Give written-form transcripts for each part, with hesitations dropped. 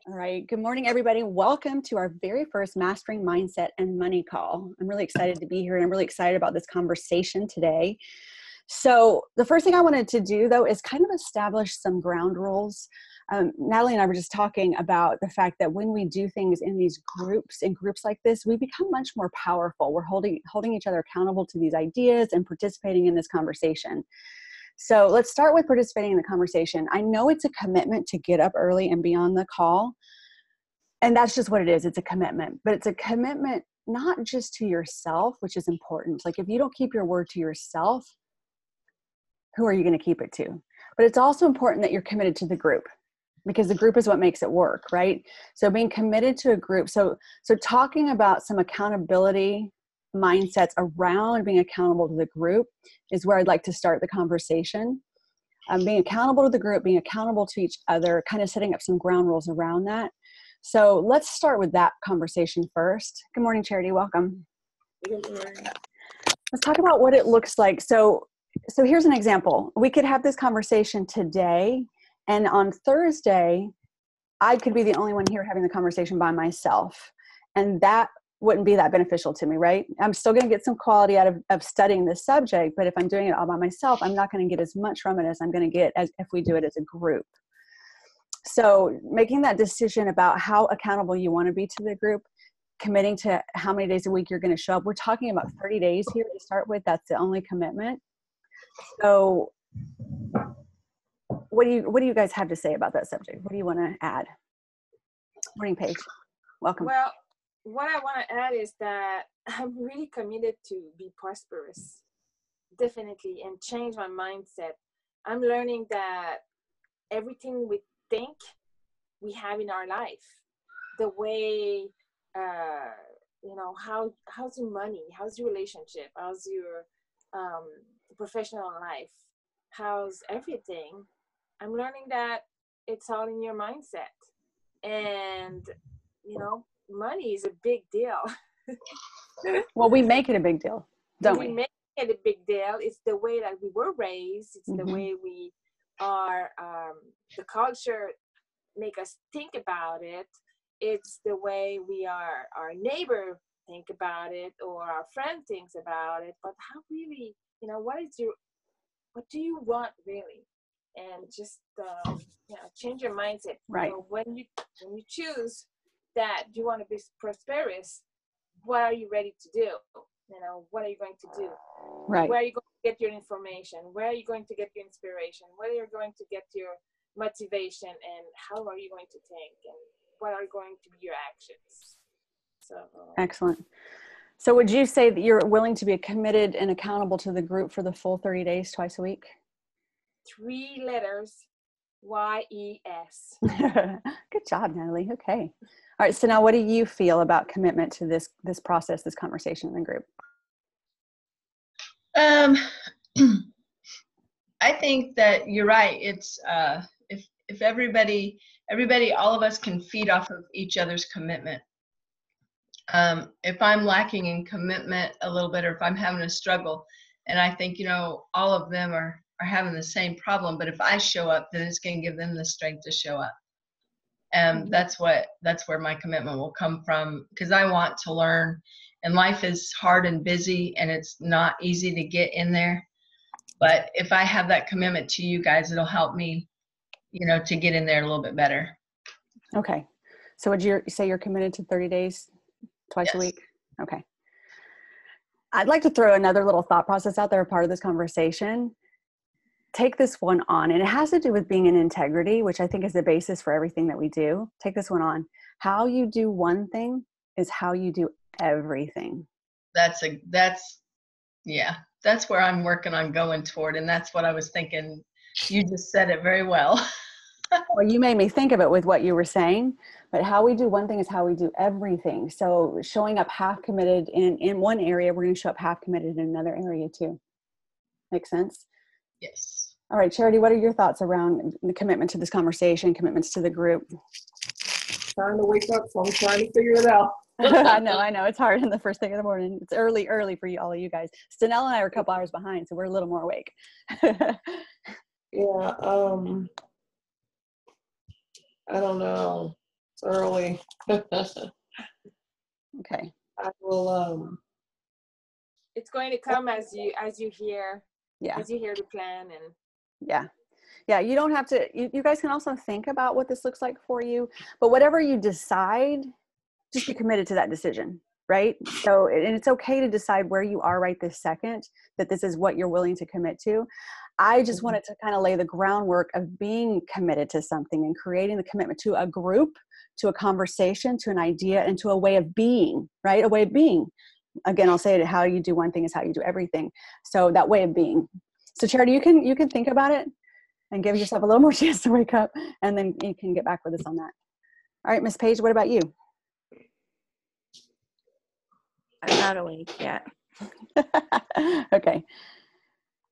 All right. Good morning, everybody. Welcome to our very first Mastering Mindset and Money call. I'm really excited to be here, and I'm really excited about this conversation today. So the first thing I wanted to do, though, is kind of establish some ground rules. Natalie and I were just talking about the fact that when we do things in these groups, in groups like this, we become much more powerful. We're holding each other accountable to these ideas and participating in this conversation. So let's start with participating in the conversation. I know it's a commitment to get up early and be on the call. And that's just what it is. It's a commitment. But it's a commitment not just to yourself, which is important. Like if you don't keep your word to yourself, who are you going to keep it to? But it's also important that you're committed to the group, because the group is what makes it work, right? So being committed to a group. So talking about some accountability mindsets around being accountable to the group is where I'd like to start the conversation. Being accountable to the group, being accountable to each other, kind of setting up some ground rules around that. So let's start with that conversation first. Good morning, Charity. Welcome. Good morning. Let's talk about what it looks like. So here's an example. We could have this conversation today, and on Thursday, I could be the only one here having the conversation by myself. And that wouldn't be that beneficial to me, right? I'm still going to get some quality out of studying this subject, but if I'm doing it all by myself, I'm not going to get as much from it as I'm going to get as if we do it as a group. So making that decision about how accountable you want to be to the group, committing to how many days a week you're going to show up. We're talking about 30 days here to start with. That's the only commitment. So what do you guys have to say about that subject? What do you want to add? Morning, Paige. Welcome. Well, what I want to add is that I'm really committed to be prosperous, definitely, and change my mindset. I'm learning that everything we think we have in our life, the way, how's your money, how's your relationship, how's your professional life, how's everything. I'm learning that it's all in your mindset. And, money is a big deal. Well, we make it a big deal, don't we? We make it a big deal. It's the way that we were raised. It's the way we are, the culture make us think about it. It's the way our neighbor think about it, or our friend thinks about it. But how really, what do you want really? And just change your mindset. Right. When you choose that you want to be prosperous, what are you ready to do? What are you going to do? Right. Where are you going to get your information? Where are you going to get your inspiration? Where are you going to get your motivation? And how are you going to think? And what are going to be your actions? So excellent. So would you say that you're willing to be committed and accountable to the group for the full 30 days, twice a week? 3 letters, YES. Good job, Natalie. Okay. All right. So now what do you feel about commitment to this process, this conversation in the group? I think that you're right. It's if everybody, all of us can feed off of each other's commitment. If I'm lacking in commitment a little bit, or if I'm having a struggle, and I think all of them are having the same problem, but if I show up, then it's going to give them the strength to show up. And that's where my commitment will come from, because I want to learn, and life is hard and busy, and it's not easy to get in there. But if I have that commitment to you guys, it'll help me, to get in there a little bit better. Okay. So would you say you're committed to 30 days, twice a week? Okay. I'd like to throw another little thought process out there, part of this conversation. Take this one on, and it has to do with being in integrity, which I think is the basis for everything that we do. Take this one on. How you do one thing is how you do everything. That's where I'm working on going toward, and that's what I was thinking. You just said it very well. Well, you made me think of it with what you were saying, but how we do one thing is how we do everything. So showing up half committed in one area, we're going to show up half committed in another area too. Make sense? Yes. All right, Charity, what are your thoughts around the commitment to this conversation, commitments to the group? Trying to wake up, so I'm trying to figure it out. I know. It's hard in the first thing of the morning. It's early for you, all of you guys. Stanella and I are a couple hours behind, so we're a little more awake. Yeah, I don't know. early. Okay. I will, It's going to come as you hear Yeah. as you hear the plan. And Yeah. Yeah. You don't have to, you guys can also think about what this looks like for you, but whatever you decide, just be committed to that decision. Right. So, and it's okay to decide where you are right this second, that this is what you're willing to commit to. I just wanted to kind of lay the groundwork of being committed to something and creating the commitment to a group, to a conversation, to an idea, and to a way of being, right? A way of being. Again, I'll say it, how you do one thing is how you do everything. So that way of being. So Charity, you can think about it and give yourself a little more chance to wake up, and then you can get back with us on that. All right, Miss Paige, what about you? I'm not awake yet. Okay.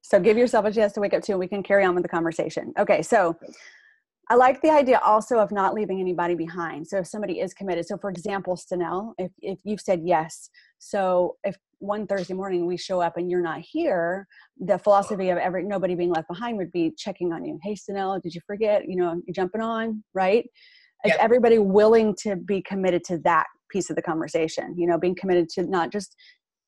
So give yourself a chance to wake up too, and we can carry on with the conversation. Okay. So I like the idea also of not leaving anybody behind. So if somebody is committed, so for example, Stanell, if you've said yes, so if one Thursday morning we show up and you're not here, the philosophy of nobody being left behind would be checking on you. Hey, Stanell, did you forget? You know, you're jumping on, right? Is everybody willing to be committed to that piece of the conversation? You know, being committed to not just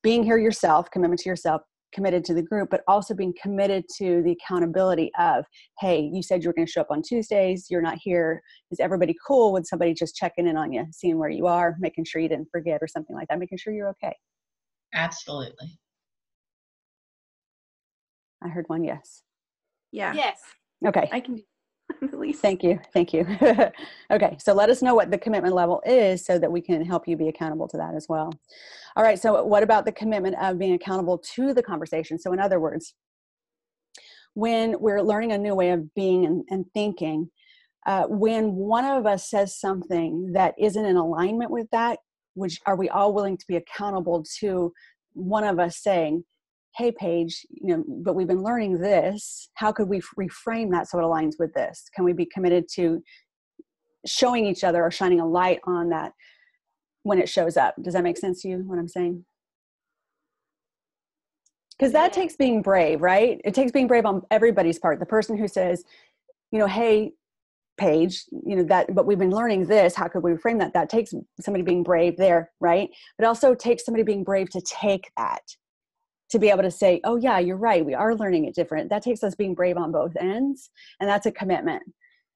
being here yourself, commitment to yourself, committed to the group, but also being committed to the accountability of, hey, you said you were going to show up on Tuesdays, you're not here. Is everybody cool with somebody just checking in on you, seeing where you are, making sure you didn't forget or something like that, making sure you're okay? Absolutely. I heard one yes. Yeah. yes, Okay. I can do at least. Thank you. Thank you. Okay. So let us know what the commitment level is so that we can help you be accountable to that as well. All right. So what about the commitment of being accountable to the conversation? So in other words, when we're learning a new way of being and thinking, when one of us says something that isn't in alignment with that, which are we all willing to be accountable to one of us saying, hey, Paige, you know, but we've been learning this. How could we reframe that so it aligns with this? Can we be committed to showing each other or shining a light on that when it shows up? Does that make sense to you, what I'm saying? Because that takes being brave, right? It takes being brave on everybody's part. The person who says, you know, hey, Paige, you know, that, but we've been learning this. How could we reframe that? That takes somebody being brave there, right? But also takes somebody being brave to take that, to be able to say, oh yeah, you're right. We are learning it different. That takes us being brave on both ends. And that's a commitment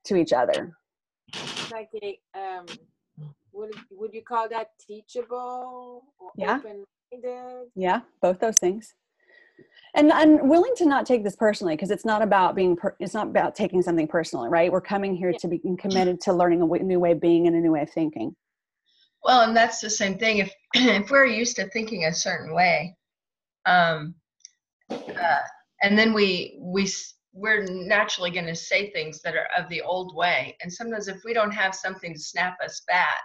to each other. like a would you call that teachable or open-minded? Yeah, both those things. And I'm willing to not take this personally, because it's not about it's not about taking something personally, right? We're coming here to be committed to learning a new way of being and a new way of thinking. Well, and that's the same thing. If we're used to thinking a certain way, and then we're naturally going to say things that are of the old way. And sometimes if we don't have something to snap us back,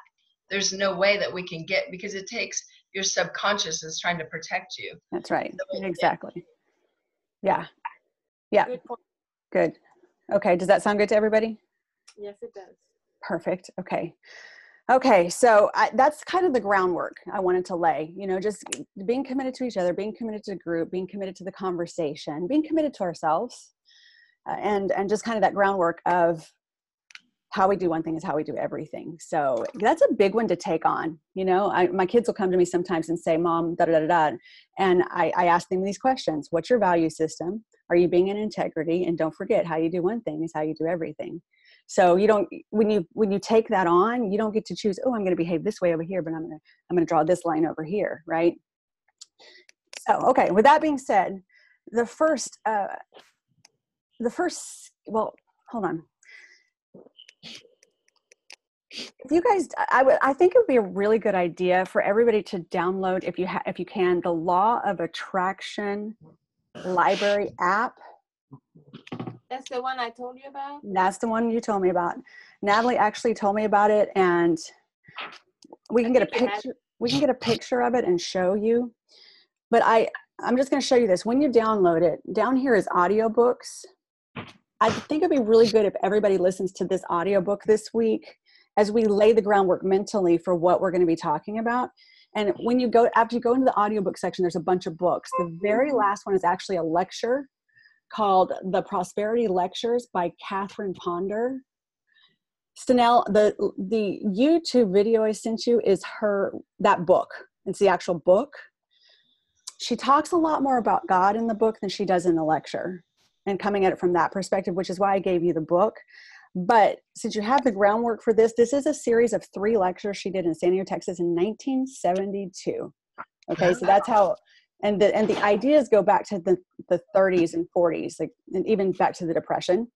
there's no way that we can get, because it takes your subconscious is trying to protect you. That's right. So exactly. Yeah. Yeah. Good point. Good. Okay. Does that sound good to everybody? Yes, it does. Perfect. Okay. Okay. So that's kind of the groundwork I wanted to lay, you know, just being committed to each other, being committed to the group, being committed to the conversation, being committed to ourselves, and just kind of that groundwork of how we do one thing is how we do everything. So that's a big one to take on. You know, my kids will come to me sometimes and say, Mom, da, da, da, da. And I ask them these questions. What's your value system? Are you being in integrity? And don't forget, how you do one thing is how you do everything. So you don't, when you take that on, you don't get to choose, oh, I'm going to behave this way over here, but I'm going to draw this line over here. Right. So, okay. With that being said, well, hold on. If you guys, I think it would be a really good idea for everybody to download, if you can, the Law of Attraction Library app. That's the one I told you about? That's the one you told me about. Natalie actually told me about it, and we can get a picture. We can get a picture of it and show you. But I'm just going to show you this. When you download it, down here is audiobooks. I think it'd be really good if everybody listens to this audiobook this week, as we lay the groundwork mentally for what we're going to be talking about. And when you go, after you go into the audiobook section, there's a bunch of books. The very last one is actually a lecture called The Prosperity Lectures by Catherine Ponder. Stanell, the YouTube video I sent you is that book. It's the actual book. She talks a lot more about God in the book than she does in the lecture, and coming at it from that perspective, which is why I gave you the book. But since you have the groundwork for this is a series of 3 lectures she did in San Diego, Texas in 1972. Okay, so that's how, and the ideas go back to the 30s and 40s, like, and even back to the Depression.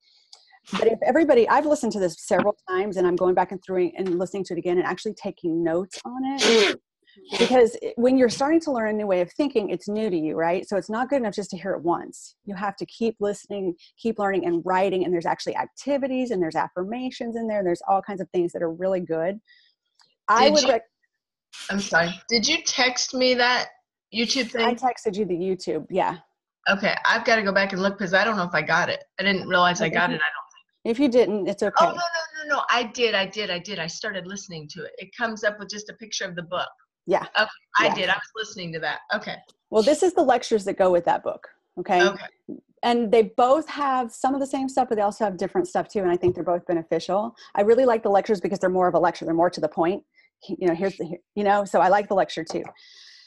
But if everybody, I've listened to this several times, and I'm going back and through and listening to it again and actually taking notes on it. Because when you're starting to learn a new way of thinking, it's new to you, right? So it's not good enough just to hear it once. You have to keep listening, keep learning and writing. And there's actually activities and there's affirmations in there. There's all kinds of things that are really good. I'm sorry. Did you text me that YouTube thing? I texted you the YouTube. Yeah. Okay. I've got to go back and look because I don't know if I got it. I didn't realize I got it. I don't think. If you didn't, it's okay. Oh, no. I did. I started listening to it. It comes up with just a picture of the book. Yeah. Okay. I did. I was listening to that. Okay. Well, this is the lectures that go with that book. Okay. And they both have some of the same stuff, but they also have different stuff too. And I think they're both beneficial. I really like the lectures because they're more of a lecture. They're more to the point. So I like the lecture too.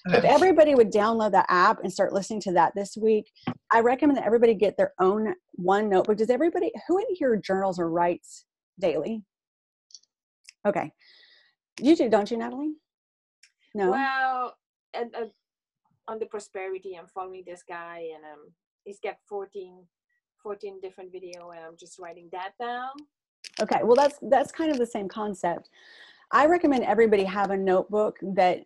Okay. If everybody would download that app and start listening to that this week, I recommend that everybody get their own one notebook. Who in here journals or writes daily? Okay. You do, don't you, Natalie? No. Well, and on the prosperity, I'm following this guy, and he's got 14 different video, and I'm just writing that down. Okay, well that's kind of the same concept. I recommend everybody have a notebook that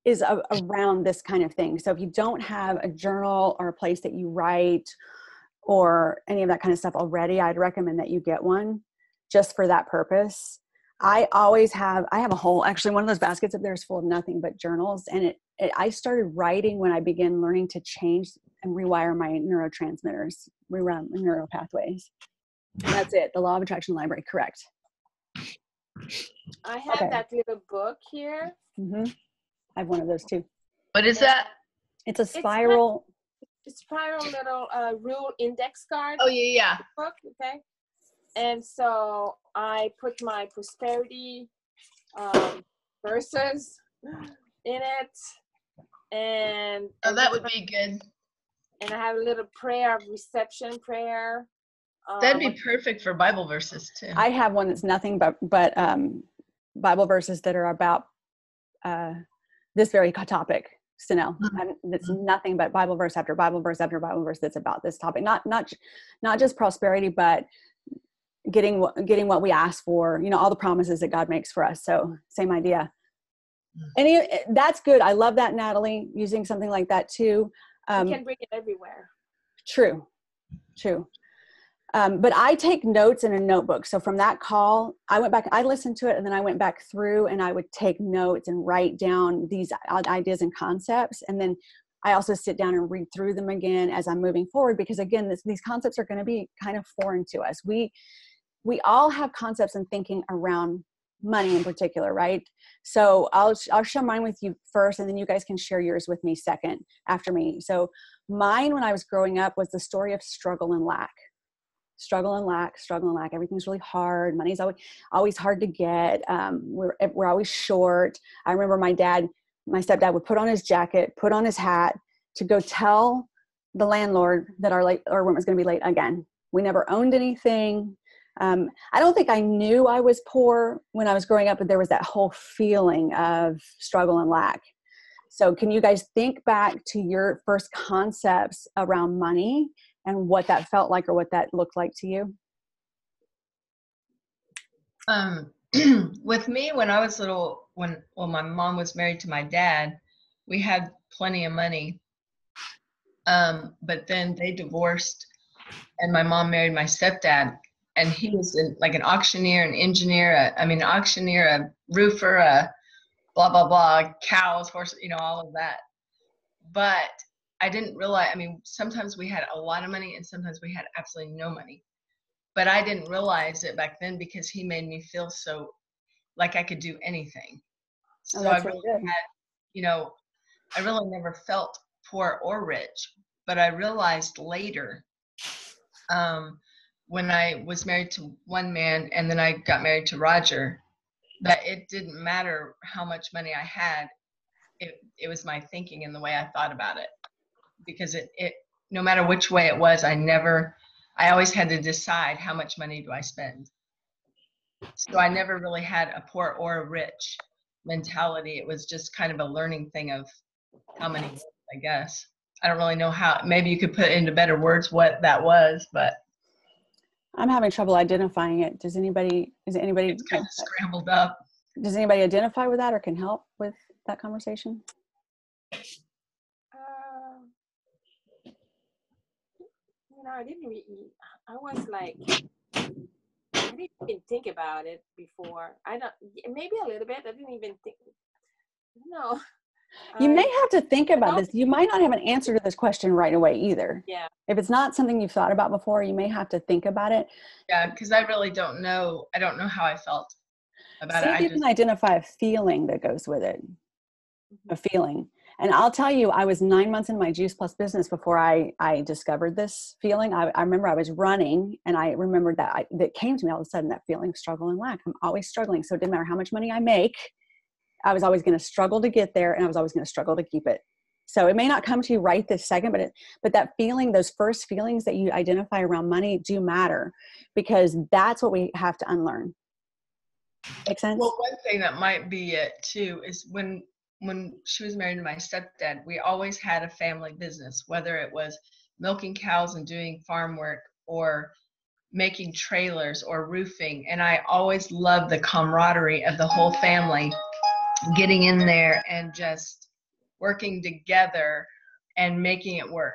is around this kind of thing. So if you don't have a journal or a place that you write or any of that kind of stuff already, I'd recommend that you get one just for that purpose. I have a whole, actually one of those baskets up there is full of nothing but journals. And I started writing when I began learning to change and rewire my neurotransmitters, rerun neural pathways. And that's it. The Law of Attraction Library, correct. I have that little book here. Mm-hmm. I have one of those too. What is that? It's a spiral. It's spiral little rule index card. Oh, yeah. Book, okay. And so I put my prosperity verses in it, and that would be good. And I have a little prayer of reception prayer. That'd be perfect for Bible verses too. I have one that's nothing but Bible verses that are about this very topic, Stanell. It's nothing but Bible verse after Bible verse after Bible verse that's about this topic. Not just prosperity, but getting what we ask for, all the promises that God makes for us. So same idea. That's good. I love that, Natalie, using something like that too. You can bring it everywhere. True. But I take notes in a notebook. So from that call, I went back, I listened to it, and then I went back through and I would take notes and write down these ideas and concepts. And then I also sit down and read through them again as I'm moving forward, because again, these concepts are going to be kind of foreign to us. We all have concepts and thinking around money in particular, right? So I'll share mine with you first, and then you guys can share yours with me second after me. So mine, when I was growing up, was the story of struggle and lack. Struggle and lack. Everything's really hard. Money's always hard to get. We're always short. I remember my stepdad would put on his jacket, put on his hat to go tell the landlord that our room was going to be late again. We never owned anything. I don't think I knew I was poor when I was growing up, but there was that whole feeling of struggle and lack. So can you guys think back to your first concepts around money and what that felt like or what that looked like to you? With me, when I was little, when my mom was married to my dad, we had plenty of money. But then they divorced, and my mom married my stepdad, and he was like an auctioneer, an engineer, a roofer, a blah, blah, blah, cows, horses, all of that. But I didn't realize, sometimes we had a lot of money and sometimes we had absolutely no money. But I didn't realize it back then because he made me feel so like I could do anything. So I really had, I really never felt poor or rich. But I realized later, when I was married to one man and then I got married to Roger, that it didn't matter how much money I had. It was my thinking and the way I thought about it, because it no matter which way it was, I always had to decide how much money do I spend. So I never really had a poor or a rich mentality. It was just kind of a learning thing of how many, I guess. I don't really know how, maybe you could put into better words what that was, but I'm having trouble identifying it. Is anybody it's kind of scrambled up. does anybody identify with that or can help with that conversation? I was like, I didn't even think about it before. Maybe a little bit. I didn't even think, no. You may have to think about this. You might not have an answer to this question right away either. Yeah. If it's not something you've thought about before, you may have to think about it. Yeah, because I really don't know. I don't know how I felt about See it. if you can identify a feeling that goes with it. A feeling. And I'll tell you, I was 9 months in my Juice Plus business before I discovered this feeling. I remember I was running and I remembered that came to me all of a sudden, that feeling of struggle and lack. I'm always struggling. So it didn't matter how much money I make, I was always going to struggle to get there and I was always going to struggle to keep it. So it may not come to you right this second, but that feeling, those first feelings that you identify around money do matter, because that's what we have to unlearn. Make sense? Well, one thing that might be it too is when she was married to my stepdad, we always had a family business, whether it was milking cows and doing farm work or making trailers or roofing. And I always loved the camaraderie of the whole family getting in there and just working together and making it work.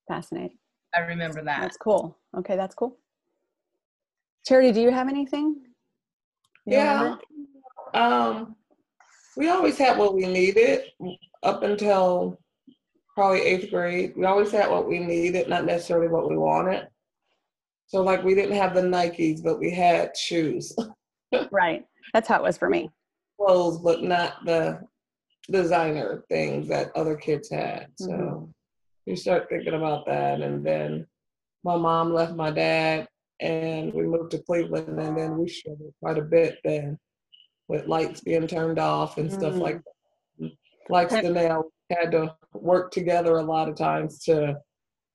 Fascinating. I remember that. That's cool. Okay, that's cool. Charity, do you have anything? Yeah. We always had what we needed up until probably 8th grade. We always had what we needed, not necessarily what we wanted. So like we didn't have the Nikes, but we had shoes. Right. That's how it was for me. Clothes, but not the designer things that other kids had. So you start thinking about that. And then my mom left my dad and we moved to Cleveland, and then we struggled quite a bit then with lights being turned off and stuff like that. Like Stanell, had to work together a lot of times to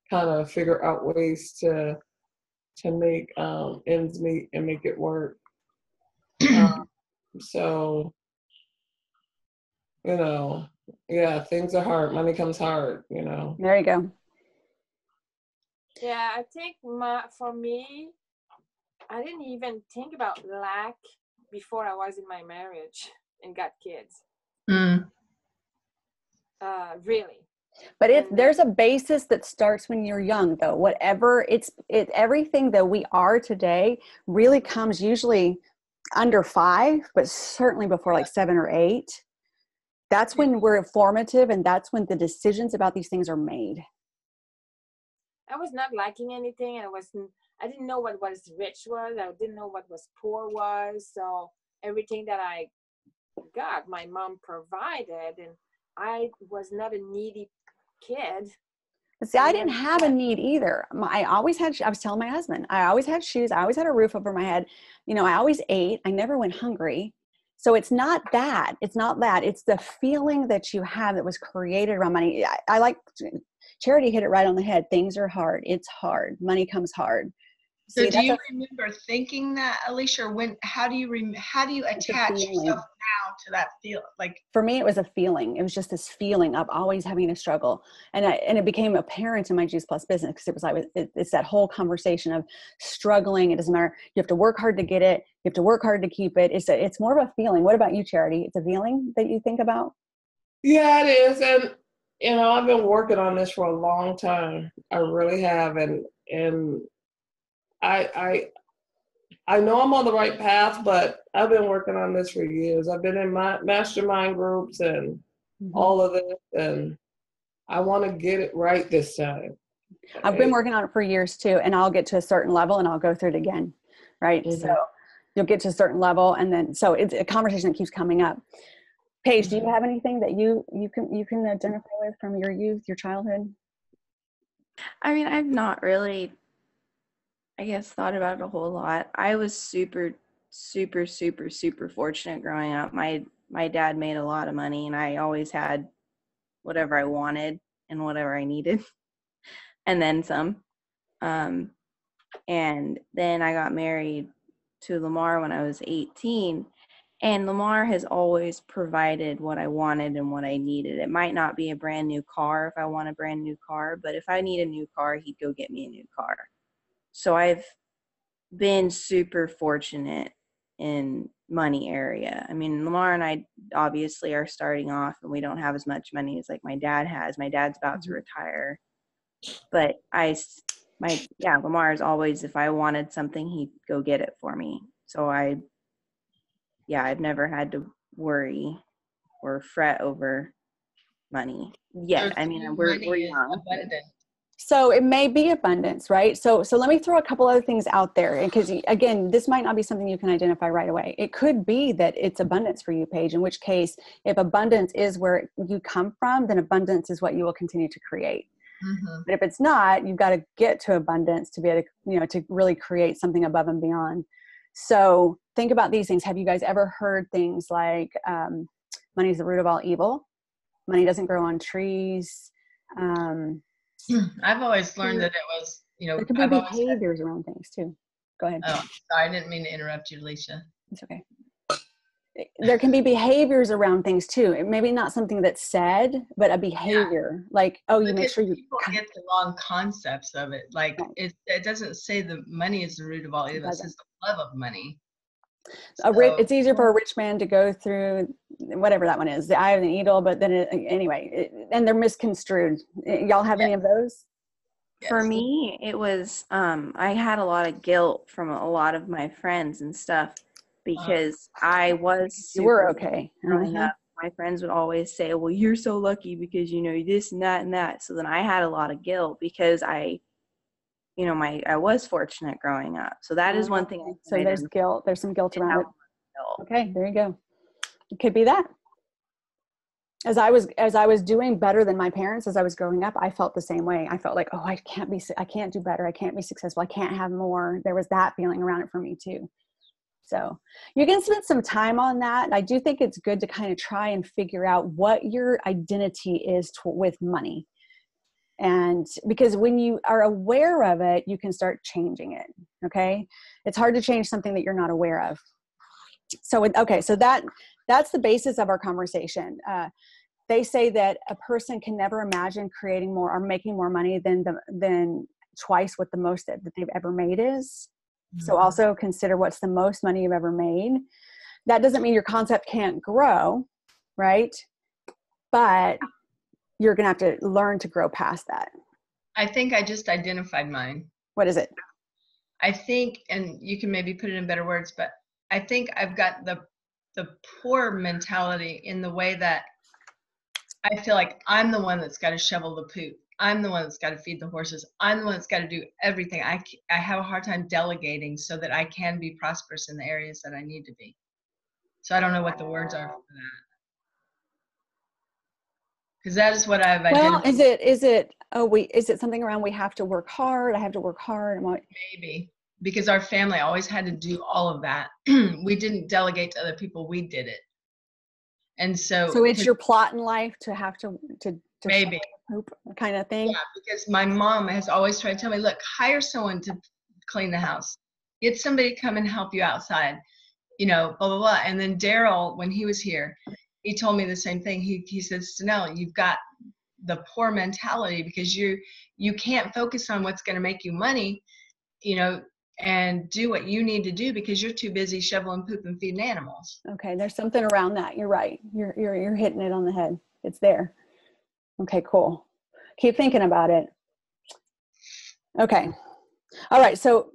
kind of figure out ways to make ends meet and make it work. So, yeah, things are hard. Money comes hard, There you go. Yeah, I think for me, I didn't even think about lack before I was in my marriage and got kids. Really. But there's a basis that starts when you're young, though. Whatever everything that we are today really comes usually under 5, but certainly before like 7 or 8. That's when we're formative, and that's when the decisions about these things are made. I was not lacking anything, and I didn't know what was rich was. I didn't know what was poor was. So everything that I got, my mom provided, and I was not a needy kid. But see, I didn't have a need either. I always had, I was telling my husband, I always had shoes. I always had a roof over my head. I always ate. I never went hungry. So it's not that. It's not that. It's the feeling that you have that was created around money. I like Charity hit it right on the head. Things are hard. It's hard. Money comes hard. So do you remember thinking that, Alicia, or how do you attach yourself now to that feel? Like, for me, it was a feeling. It was just this feeling of always having to struggle. And it became apparent in my Juice Plus business, because it was like, it's that whole conversation of struggling. It doesn't matter. You have to work hard to get it. You have to work hard to keep it. It's more of a feeling. What about you, Charity? It's a feeling that you think about? Yeah, it is. And, I've been working on this for a long time. I really have. And I know I'm on the right path, but I've been working on this for years. I've been in my mastermind groups and all of this, and I want to get it right this time. I've been working on it for years too, and I'll get to a certain level and I'll go through it again, right? So you'll get to a certain level, and then so it's a conversation that keeps coming up. Paige, do you have anything that you can identify with from your youth, your childhood? I mean, I've not really I guess, thought about it a whole lot. I was super, super, super, super fortunate growing up. My dad made a lot of money, and I always had whatever I wanted and whatever I needed, and then some. And then I got married to Lamar when I was 18. And Lamar has always provided what I wanted and what I needed. It might not be a brand new car if I want a brand new car, but if I need a new car, he'd go get me a new car. So I've been super fortunate in money area. I mean, Lamar and I obviously are starting off and we don't have as much money as like my dad has. My dad's about to retire. But Lamar is always, if I wanted something, he'd go get it for me. So I've never had to worry or fret over money yet. I mean, we're young. So it may be abundance, right? So let me throw a couple other things out there, because again, this might not be something you can identify right away. It could be that it's abundance for you, Paige, in which case, if abundance is where you come from, then abundance is what you will continue to create. Mm-hmm. But if it's not, you've got to get to abundance to be able to, to really create something above and beyond. So think about these things. Have you guys ever heard things like money is the root of all evil? Money doesn't grow on trees. I've always learned that it was, there could be behaviors around things too. Go ahead. Oh, sorry. I didn't mean to interrupt you, Alicia. It's okay. There can be behaviors around things too. It maybe not something that's said, but a behavior like, you make sure you get the wrong concepts of it. Like it doesn't say the money is the root of all evil. It says the love of money. It's easier for a rich man to go through whatever that one is, the eye of the needle, but then and they're misconstrued. Y'all have any of those? Yes. For me, it was, I had a lot of guilt from a lot of my friends and stuff because I was you were okay. Growing up. My friends would always say, well, you're so lucky because, this and that and that. So then I had a lot of guilt because I was fortunate growing up. So that is one thing. So there's guilt. There's some guilt around it. Okay, there you go. It could be that. As I was doing better than my parents as I was growing up, I felt the same way. I felt like, I can't do better. I can't be successful. I can't have more. There was that feeling around it for me too. So you can spend some time on that. I do think it's good to kind of try and figure out what your identity is with money. And because when you are aware of it, you can start changing it. Okay. It's hard to change something that you're not aware of. So that's the basis of our conversation. They say that a person can never imagine creating more or making more money than twice what the most that they've ever made is. Mm-hmm. So also consider what's the most money you've ever made. That doesn't mean your concept can't grow, right? But you're going to have to learn to grow past that. I think I just identified mine. What is it? I think, and you can maybe put it in better words, but I think I've got the poor mentality in the way that I feel like I'm the one that's got to shovel the poop. I'm the one that's got to feed the horses. I'm the one that's got to do everything. I have a hard time delegating so that I can be prosperous in the areas that I need to be. So I don't know what the words are for that. Because that is what I've identified. Well, is it something around we have to work hard? I have to work hard. Maybe. Because our family always had to do all of that. We didn't delegate to other people. We did it. And so it's your plot in life to have to maybe poop kind of thing. Yeah, because my mom has always tried to tell me, look, hire someone to clean the house. Get somebody to come and help you outside, blah, blah, blah. And then Daryl, when he was here, he told me the same thing. He says, Stanell, you've got the poor mentality because you can't focus on what's going to make you money, and do what you need to do because you're too busy shoveling poop and feeding animals. Okay, there's something around that. You're right. You're hitting it on the head. It's there. Okay, cool. Keep thinking about it. Okay. All right. So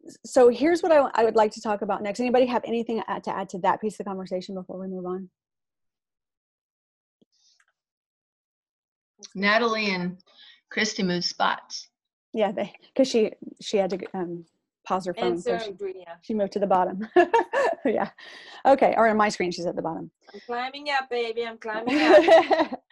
here's what I would like to talk about next. Anybody have anything to add to that piece of the conversation before we move on? Natalie and Christy moved spots. Yeah, because she had to pause her phone. So she moved to the bottom. Yeah. Okay. Or on my screen, she's at the bottom. I'm climbing up, baby. I'm climbing up.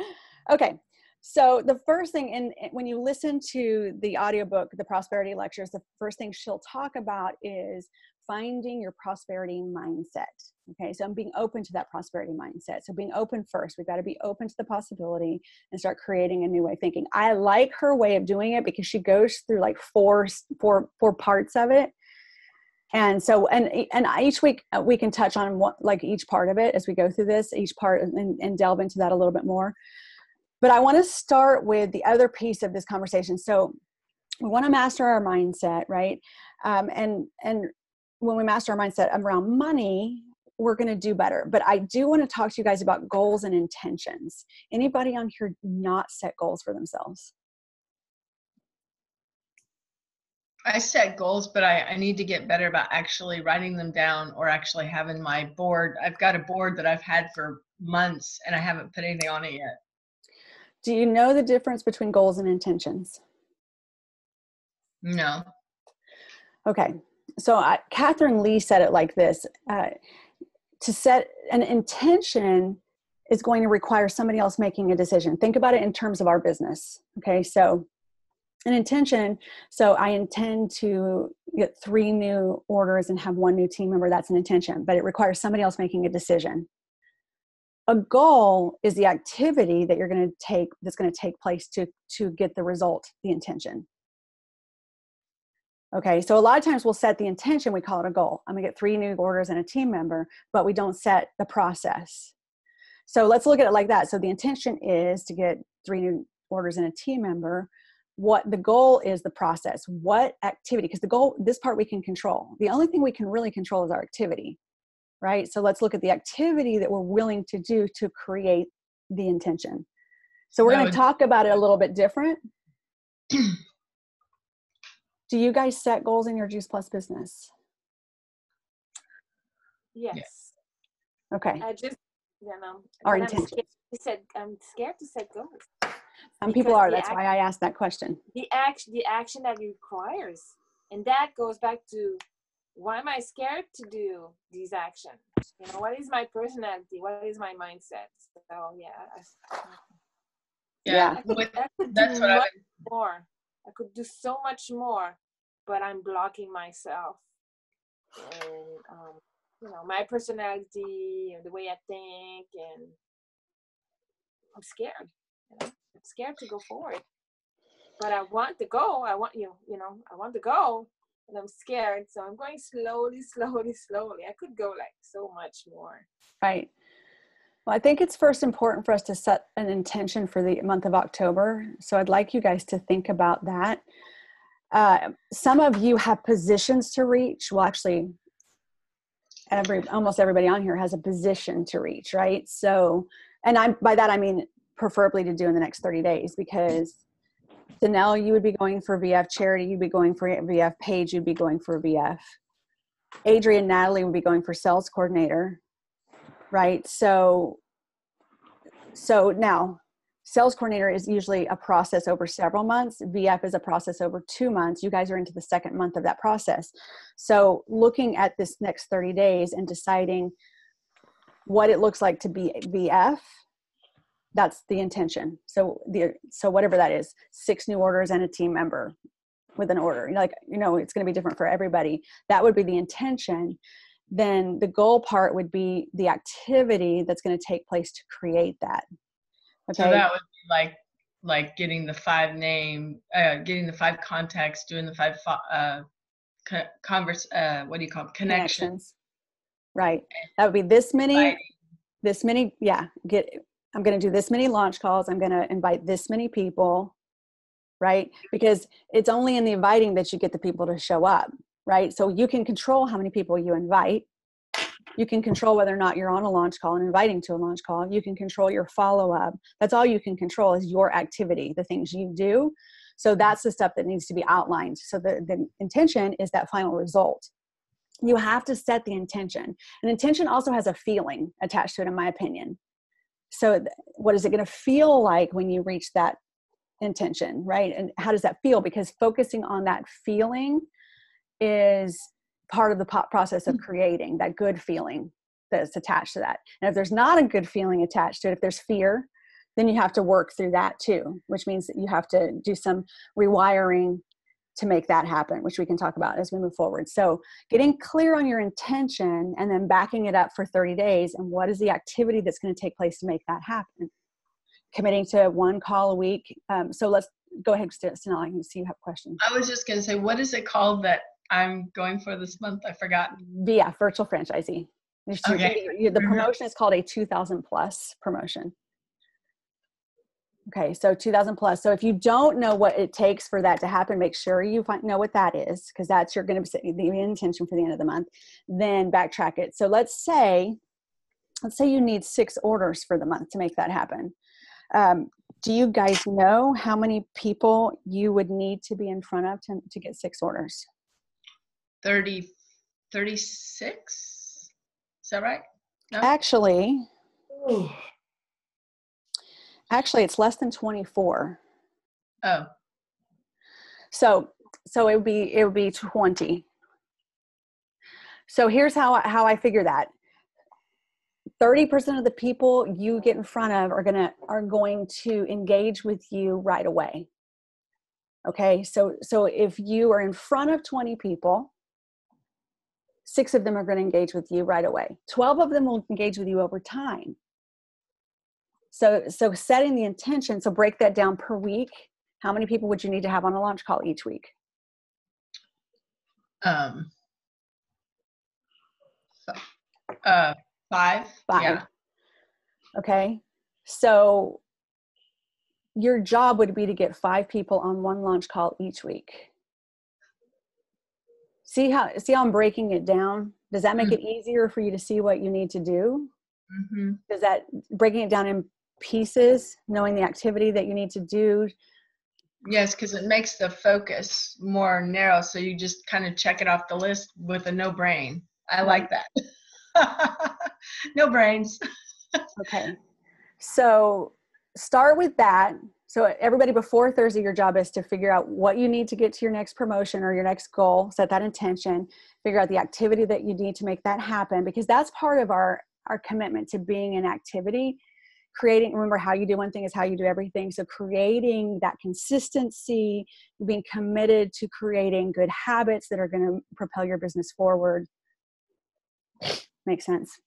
Okay. So the first thing, and when you listen to the audiobook, the prosperity lectures, the first thing she'll talk about is finding your prosperity mindset. Okay, so I'm being open to that prosperity mindset. So being open first, we've got to be open to the possibility and start creating a new way of thinking. I like her way of doing it because she goes through like four parts of it. And so, and each week we can touch on what, like each part of it as we go through this, each part, and delve into that a little bit more. But I want to start with the other piece of this conversation. So we want to master our mindset, right? And when we master our mindset around money, we're going to do better. But I do want to talk to you guys about goals and intentions. Anybody on here not set goals for themselves? I set goals, but I need to get better about actually writing them down or actually having my board. I've got a board that I've had for months and I haven't put anything on it yet. Do you know the difference between goals and intentions? No. Okay. So Catherine Lee said it like this. To set an intention is going to require somebody else making a decision. Think about it in terms of our business. Okay. So an intention, so I intend to get 3 new orders and have 1 new team member. That's an intention, but it requires somebody else making a decision. A goal is the activity that you're going to take, that's going to take place to get the result, the intention. Okay, so a lot of times we'll set the intention, we call it a goal. I'm going to get 3 new orders and a team member, but we don't set the process. So let's look at it like that. So the intention is to get 3 new orders and a team member. What the goal is, the process, what activity, because the goal, this part we can control. The only thing we can really control is our activity. Right? So let's look at the activity that we're willing to do to create the intention. So we're going to talk about it a little bit different. Do you guys set goals in your Juice Plus business? Yes. Okay. I just, you know, our intention. I'm scared to set goals. Some people are. That's why I asked that question. The action that it requires, and that goes back to, why am I scared to do these actions? You know, what is my personality? What is my mindset? So yeah. I could do much more. I could do so much more, but I'm blocking myself. And you know, my personality and the way I think, and I'm scared. You know? I'm scared to go forward. But I want to go. I want I want to go. And I'm scared, so I'm going slowly. I could go like so much more. Right. Well, I think it's first important for us to set an intention for the month of October. So I'd like you guys to think about that. Some of you have positions to reach. Well, actually, almost everybody on here has a position to reach, right? So, and by that I mean preferably to do in the next 30 days, because Danelle, you would be going for VF. Charity, you'd be going for VF. Paige, you'd be going for VF. Adrian, Natalie would be going for sales coordinator, right? So now sales coordinator is usually a process over several months. VF is a process over 2 months. You guys are into the 2nd month of that process. So looking at this next 30 days and deciding what it looks like to be VF, that's the intention. So whatever that is, 6 new orders and a team member with an order, it's going to be different for everybody. That would be the intention. Then the goal part would be the activity that's going to take place to create that. Okay. So that would be like getting the 5 getting the 5 contacts, doing the 5 connections. Right. That would be this many, I'm going to do this many launch calls. I'm going to invite this many people, right? Because it's only in the inviting that you get the people to show up, right? So you can control how many people you invite. You can control whether or not you're on a launch call and inviting to a launch call. You can control your follow-up. That's all you can control, is your activity, the things you do. So that's the stuff that needs to be outlined. So the intention is that final result. You have to set the intention. An intention also has a feeling attached to it, in my opinion. So what is it going to feel like when you reach that intention, right? And how does that feel? Because focusing on that feeling is part of the process of creating that good feeling that's attached to that. And if there's not a good feeling attached to it, if there's fear, then you have to work through that too, which means that you have to do some rewiring to make that happen, which we can talk about as we move forward. So getting clear on your intention and then backing it up for 30 days. And what is the activity that's going to take place to make that happen? Committing to 1 call a week. So let's go ahead, Stanella. I can see you have questions. I was just going to say, what is it called that I'm going for this month? I forgot. VF, virtual franchisee. Okay. The promotion is called a 2,000 plus promotion. Okay, so 2,000 plus. So if you don't know what it takes for that to happen, make sure you know what that is, because that's you're going to be the intention for the end of the month. Then backtrack it. So let's say you need 6 orders for the month to make that happen. Do you guys know how many people you would need to be in front of to get 6 orders? 36? Is that right? No? Actually, it's less than 24. Oh. So it would be 20. So here's how I figure that. 30% of the people you get in front of are going to engage with you right away. Okay, so if you are in front of 20 people, 6 of them are going to engage with you right away. 12 of them will engage with you over time. So setting the intention, so break that down per week. How many people would you need to have on a launch call each week? 5. 5. Yeah. Okay. So your job would be to get 5 people on 1 launch call each week. See how I'm breaking it down? Does that make it easier for you to see what you need to do? Mm-hmm. Does that breaking it down in pieces, knowing the activity that you need to do? Yes, because it makes the focus more narrow. So you just kind of check it off the list with a no brain. I like that. No brains. Okay. So start with that. So everybody, before Thursday, your job is to figure out what you need to get to your next promotion or your next goal, set that intention, figure out the activity that you need to make that happen, because that's part of our commitment to being an activity. Remember, how you do one thing is how you do everything. So creating that consistency, being committed to creating good habits that are going to propel your business forward. Makes sense.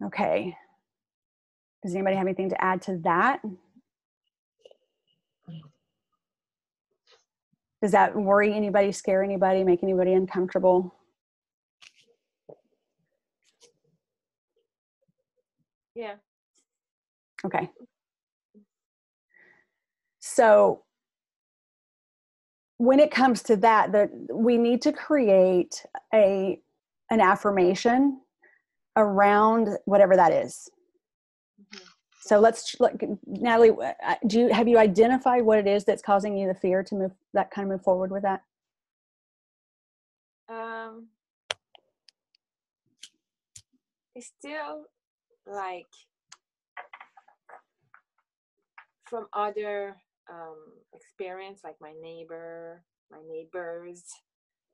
Okay. Does anybody have anything to add to that? Does that worry anybody, scare anybody, make anybody uncomfortable? Yeah. Okay. So when it comes to that, we need to create an affirmation around whatever that is. Mm-hmm. So Natalie, have you identified what it is that's causing you the fear to move forward with that? It's still like from other experience, like my neighbors,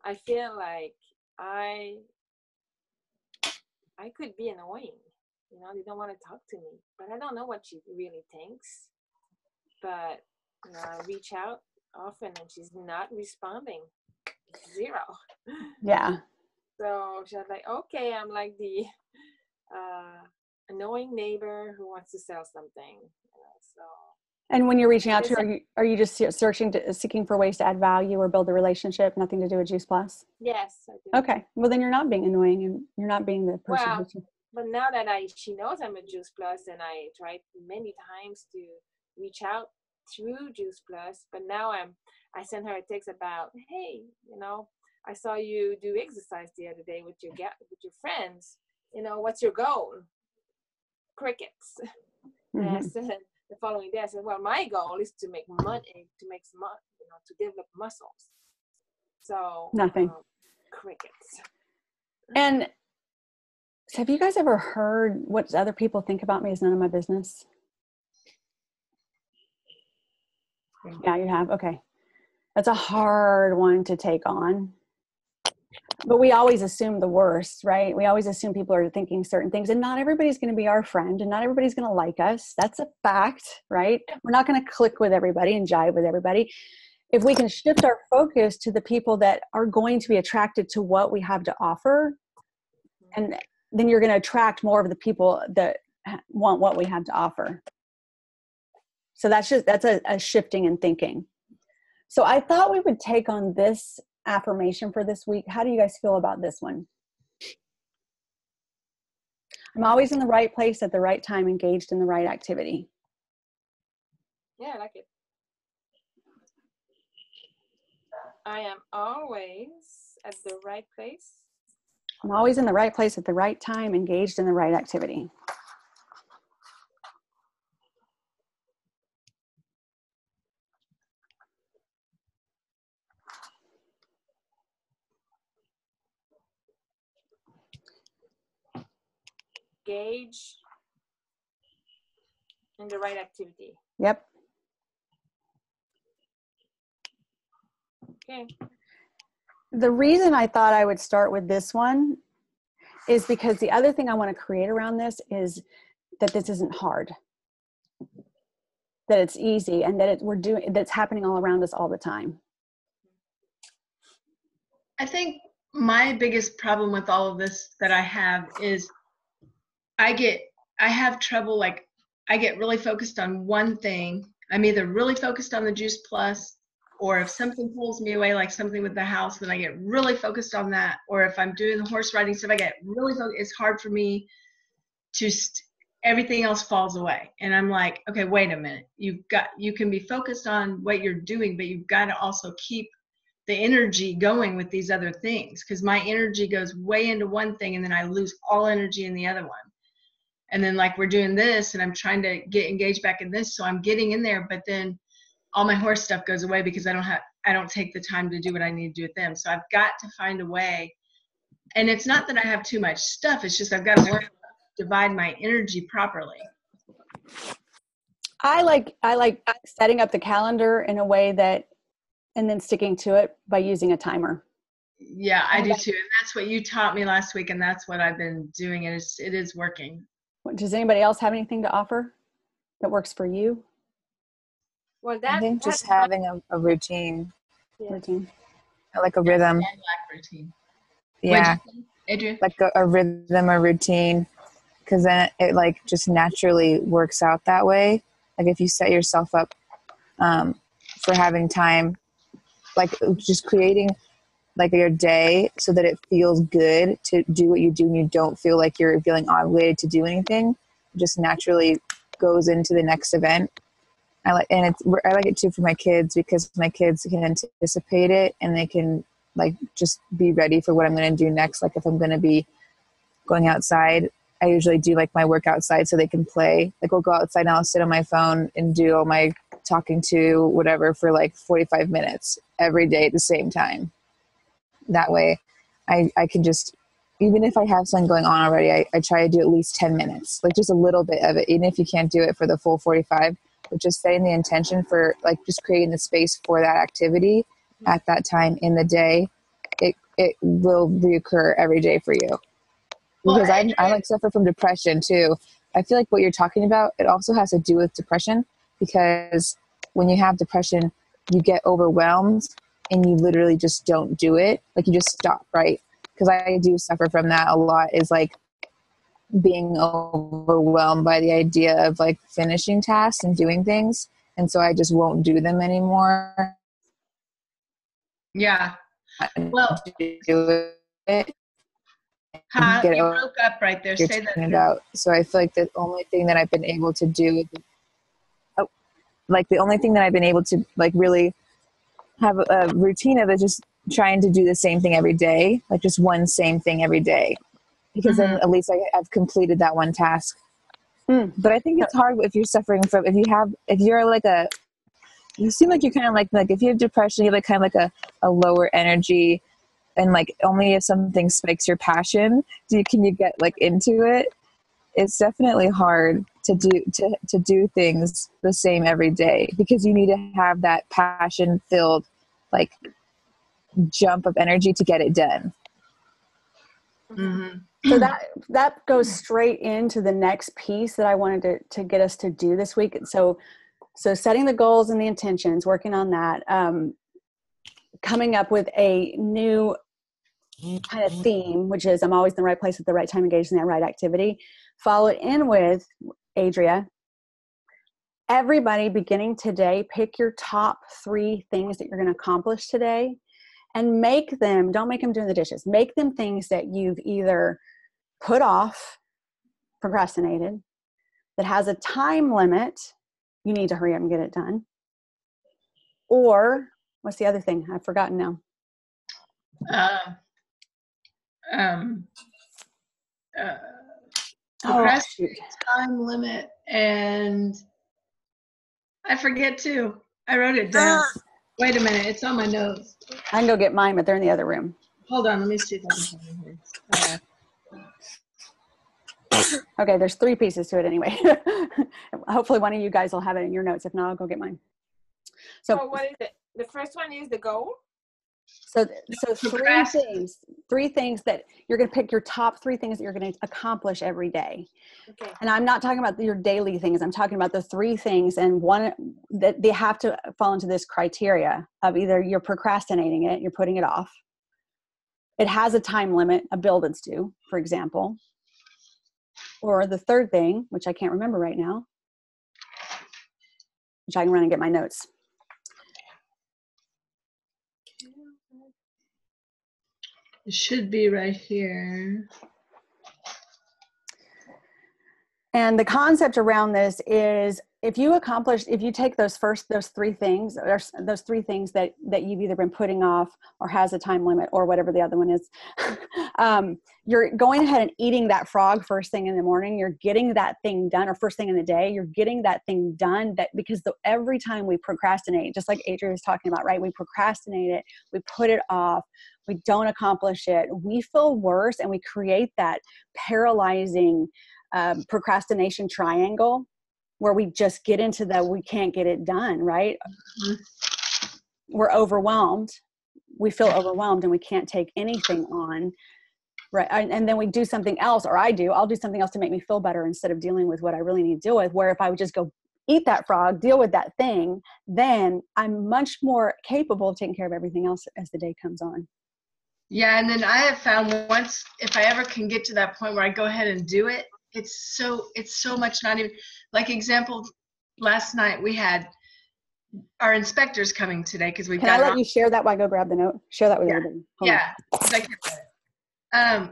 I feel like I could be annoying. They don't want to talk to me, but I don't know what she really thinks. But I reach out often and she's not responding. 0. Yeah. So she's like, okay, I'm like the annoying neighbor who wants to sell something. So. And when you're reaching out to her, are you just seeking for ways to add value or build a relationship? Nothing to do with Juice Plus? Yes, I do. Okay. Well, then you're not being annoying and you're not being the person. Well, but now that she knows I'm a Juice Plus, and I tried many times to reach out through Juice Plus, but now I sent her a text about, hey, I saw you do exercise the other day with your friends. What's your goal? Crickets. Mm-hmm. And I said, the following day, I said, well, my goal is to make money, to develop muscles. So nothing. Crickets. And have you guys ever heard what other people think about me is none of my business? Yeah, you have. Okay. That's a hard one to take on. But we always assume the worst, right? We always assume people are thinking certain things, and not everybody's going to be our friend, and not everybody's going to like us. That's a fact, right? We're not going to click with everybody and jive with everybody. If we can shift our focus to the people that are going to be attracted to what we have to offer, and then you're going to attract more of the people that want what we have to offer. So that's a shifting in thinking. So I thought we would take on this affirmation for this week. How do you guys feel about this one? I'm always in the right place at the right time, engaged in the right activity. Yeah, I like it. I am always at the right place. I'm always in the right place at the right time, engaged in the right activity. Engage in the right activity. Yep. Okay. The reason I thought I would start with this one is because the other thing I want to create around this is that this isn't hard, that it's easy, and that that's happening all around us all the time. I think my biggest problem with all of this that I have is I have trouble, like I get really focused on one thing. I'm either really focused on the Juice Plus, or if something pulls me away, like something with the house, then I get really focused on that. Or if I'm doing the horse riding stuff, I get really focused. It's hard for me to, everything else falls away. And I'm like, okay, wait a minute. You can be focused on what you're doing, but you've got to also keep the energy going with these other things. Because my energy goes way into one thing, and then I lose all energy in the other one. And then like we're doing this, and I'm trying to get engaged back in this. So I'm getting in there, but then all my horse stuff goes away because I don't take the time to do what I need to do with them. So I've got to find a way. And it's not that I have too much stuff. It's just I've got to learn to divide my energy properly. I like setting up the calendar in a way that, and then sticking to it by using a timer. Yeah, I do too. And that's what you taught me last week. And that's what I've been doing. It is working. Does anybody else have anything to offer that works for you? Well, I think just having a routine. Yeah. Routine. Like a rhythm. Routine. Yeah. Adrian? Like a rhythm or routine, because then it like just naturally works out that way. Like if you set yourself up for having time, like just creating like your day so that it feels good to do what you do, and you don't feel like you're feeling obligated to do anything, it just naturally goes into the next event. I like it too for my kids, because my kids can anticipate it and they can like just be ready for what I'm going to do next. Like if I'm going to be going outside, I usually do like my work outside so they can play. Like we'll go outside and I'll sit on my phone and do all my talking to whatever for like 45 minutes every day at the same time. That way I can just, even if I have something going on already, I try to do at least 10 minutes, like just a little bit of it, even if you can't do it for the full 45, but just setting the intention for like just creating the space for that activity at that time in the day. It will reoccur every day for you. Because I like suffer from depression too. I feel like what you're talking about, it also has to do with depression, because when you have depression, you get overwhelmed and you literally just don't do it. Like you just stop, right? Because I do suffer from that a lot, is like being overwhelmed by the idea of like finishing tasks and doing things. And so I just won't do them anymore. Yeah. Well, do it. you broke up right there. Say that about. So I feel like the only thing that I've been able to do, the only thing that I've been able to like really have a routine of is just trying to do the same thing every day, like just one same thing every day, because then at least I've completed that one task. But I think it's hard if you're suffering from, if you're like you seem like you're kind of like if you have depression, you have like kind of like a lower energy, and like only if something spikes your passion can you get like into it. It's definitely hard to do things the same every day, because you need to have that passion filled like jump of energy to get it done. Mm-hmm. So that goes straight into the next piece that I wanted to get us to do this week. So setting the goals and the intentions, working on that, coming up with a new kind of theme, which is I'm always in the right place at the right time, engaged in that right activity. Follow it in with, Adria, everybody beginning today, pick your top 3 things that you're going to accomplish today and make them, don't make them doing the dishes, make them things that you've either put off, procrastinated, that has a time limit, you need to hurry up and get it done. Or what's the other thing? I've forgotten now. Time limit, and I forget too. I wrote it down. Wait a minute, it's on my notes. I can go get mine, but they're in the other room. Hold on, let me see if I can find it here. Okay, there's 3 pieces to it anyway. Hopefully one of you guys will have it in your notes. If not, I'll go get mine. So what is it? The first one is the goal? So 3 things that you're going to pick, your top 3 things that you're going to accomplish every day. Okay. And I'm not talking about your daily things. I'm talking about the 3 things, and one that they have to fall into this criteria of either you're procrastinating it, you're putting it off. It has a time limit, a bill that's due, for example. Or the third thing, which I can't remember right now, which I can run and get my notes. It should be right here. And the concept around this is if you take those 3 things, or those 3 things that you've either been putting off or has a time limit or whatever the other one is, you're going ahead and eating that frog first thing in the morning. You're getting that thing done, or first thing in the day, you're getting that thing done, because every time we procrastinate, just like Adria was talking about, right? We procrastinate it, we put it off, we don't accomplish it, we feel worse, and we create that paralyzing procrastination triangle where we just get into we can't get it done, right? Mm-hmm. We're overwhelmed. We feel overwhelmed and we can't take anything on, right? And then we do something else, or I'll do something else to make me feel better instead of dealing with what I really need to deal with. Where if I would just go eat that frog, deal with that thing, then I'm much more capable of taking care of everything else as the day comes on. Yeah, and then I have found once, if I ever can get to that point where I go ahead and do it, it's so much not even, like example, last night we had our inspectors coming today because we got. Can I let you share that while I go grab the note? Share that with everybody.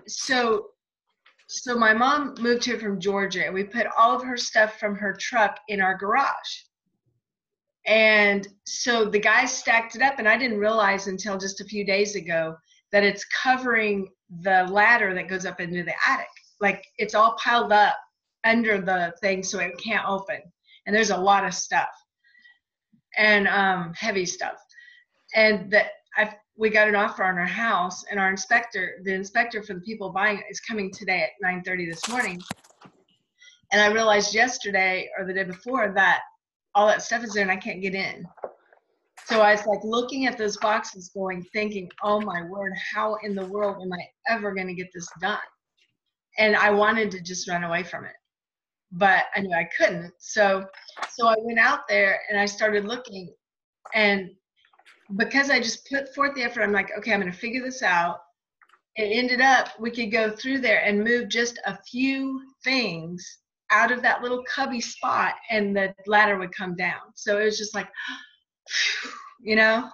So my mom moved here from Georgia, and we put all of her stuff from her truck in our garage. And so the guys stacked it up, and I didn't realize until just a few days ago that it's covering the ladder that goes up into the attic. Like it's all piled up under the thing so it can't open. And there's a lot of stuff and heavy stuff. And we got an offer on our house, and the inspector for the people buying it is coming today at 9:30 this morning. And I realized yesterday or the day before that all that stuff is there and I can't get in. So I was like looking at those boxes thinking, oh my word, how in the world am I ever going to get this done? And I wanted to just run away from it, but I knew I couldn't. So I went out there and I started looking, and because I just put forth the effort, I'm like, okay, I'm going to figure this out. It ended up, we could go through there and move just a few things out of that little cubby spot and the ladder would come down. So it was just like, you know,